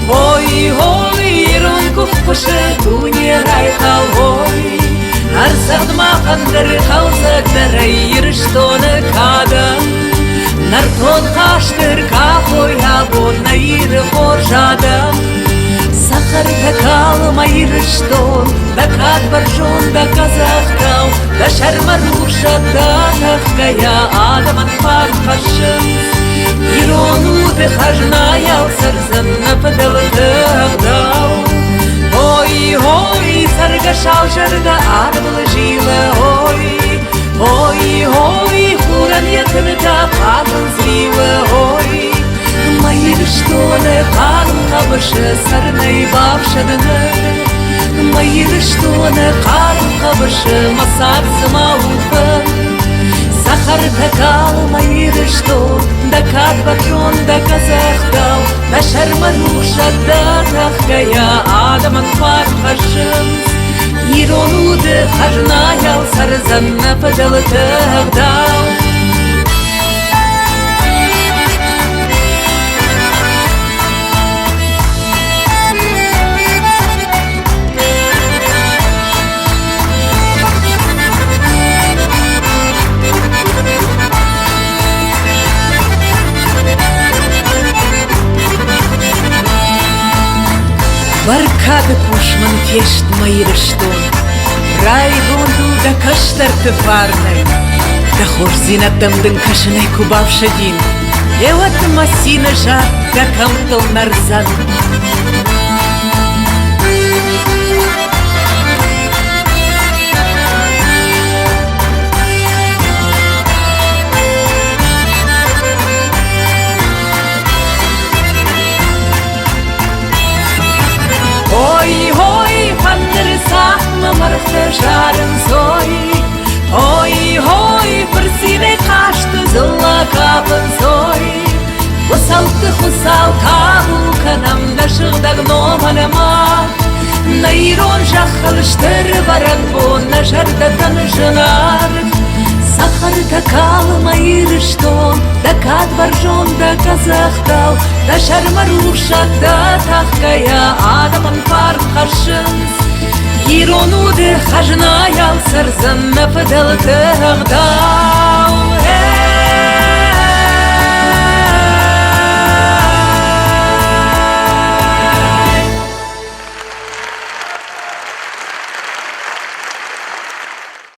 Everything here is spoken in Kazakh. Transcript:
Ой, ой, иронков пышы туне райхал, ой. Арсад мақандыр қалсадыр ирштоны кадым. Нартон қаштыр қақой абонна иры қоржадым. Сахарда калма ирштон, да кадбаржон, да казахтау, да шармаруша, да нахкая адаман парқашым. Иронуды хажнаял сарзанна падалдагдау. Ой, ой, саргашал жарда арбыл жила, ой. Ой, ой, хуран якында қағын зрива, ой. Майыр штоны қағын қабышы сарнай бапшадыны. Майыр штоны қағын қабышы масар сымауқын. Сахар такал майыр штон, да кадбаржон, да казахтау, да шармаруша, да нахкая адаман парқашым. Иронуды хажнаял сарзанна падалдагдау. Баркады пушман тешт майырыштон, райгонду да каштарты фарнай, да хорзинаттамдың кашынай кубавшадин, еват масина жа да камтыл нарзан. Ой, ой, пандырсақ мамырқты жарын сой. Ой, ой, бірсіне қашты зылла қапын сой. Хусалты хусал қағу қанамда шығдаг номаныма. Найрон жақылыштыр баран бұна жардатан жынар. Сахарда калма ирштон, да кадбаржон, да казахтау, да шармаруша, да тахкая адаман парқашым. Иронуды хажнаял сарзанна падалдагдау.